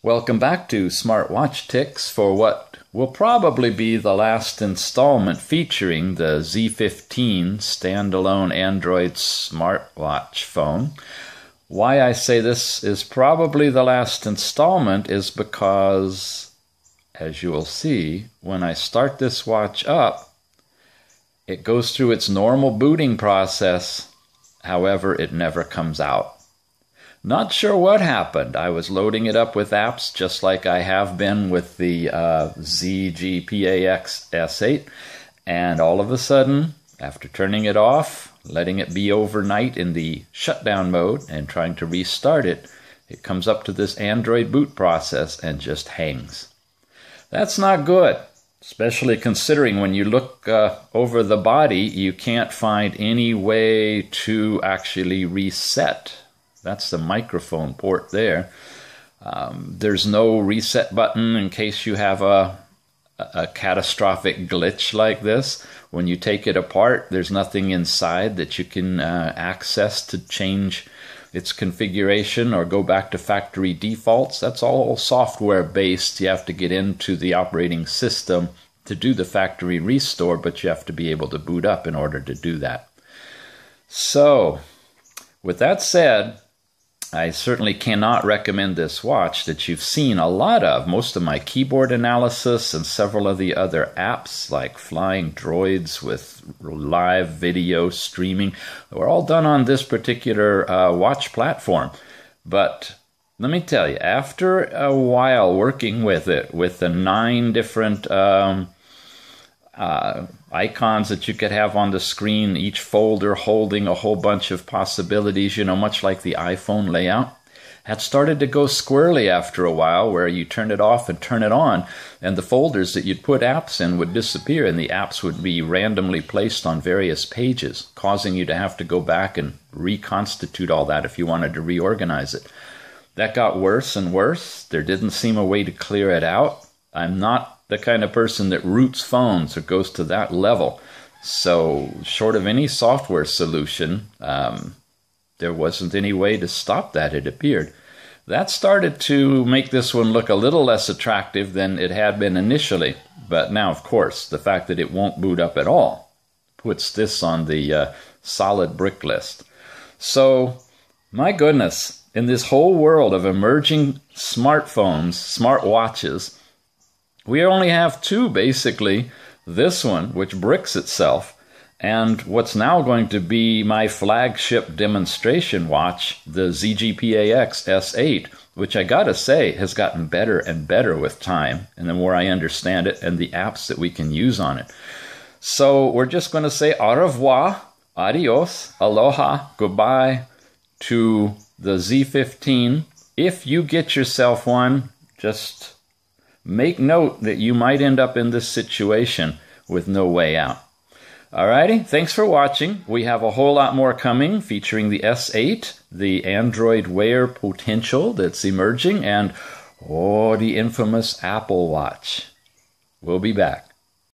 Welcome back to Smartwatch Tics for what will probably be the last installment featuring the Z15 standalone Android smartwatch phone. Why I say this is probably the last installment is because, as you will see, when I start this watch up, it goes through its normal booting process. However, it never comes out. Not sure what happened. I was loading it up with apps just like I have been with the ZGPAX S8, and all of a sudden, after turning it off, letting it be overnight in the shutdown mode and trying to restart it, it comes up to this Android boot process and just hangs. That's not good, especially considering when you look over the body, you can't find any way to actually reset. That's the microphone port there. There's no reset button in case you have a catastrophic glitch like this. When you take it apart, there's nothing inside that you can access to change its configuration or go back to factory defaults. That's all software based. You have to get into the operating system to do the factory restore, but you have to be able to boot up in order to do that. So, with that said, I certainly cannot recommend this watch that you've seen a lot of. Most of my keyboard analysis and several of the other apps like flying droids with live video streaming were all done on this particular watch platform. But let me tell you, after a while working with it, with the 9 different icons that you could have on the screen, each folder holding a whole bunch of possibilities, much like the iPhone layout, had started to go squirrely after a while, where you turn it off and turn it on, and the folders that you'd put apps in would disappear, and the apps would be randomly placed on various pages, causing you to have to go back and reconstitute all that if you wanted to reorganize it. That got worse and worse. There didn't seem a way to clear it out. I'm not the kind of person that roots phones or goes to that level. So short of any software solution, there wasn't any way to stop that, it appeared. That started to make this one look a little less attractive than it had been initially. But now, of course, the fact that it won't boot up at all puts this on the solid brick list. So, my goodness, in this whole world of emerging smartphones, smartwatches, we only have 2, basically. This one, which bricks itself, and what's now going to be my flagship demonstration watch, the ZGPAX S8, which I gotta say has gotten better and better with time, and the more I understand it, and the apps that we can use on it. So we're just going to say au revoir, adios, aloha, goodbye to the Z15. If you get yourself one, just make note that you might end up in this situation with no way out. Alrighty, thanks for watching. We have a whole lot more coming featuring the S8, the Android Wear potential that's emerging, and the infamous Apple Watch. We'll be back.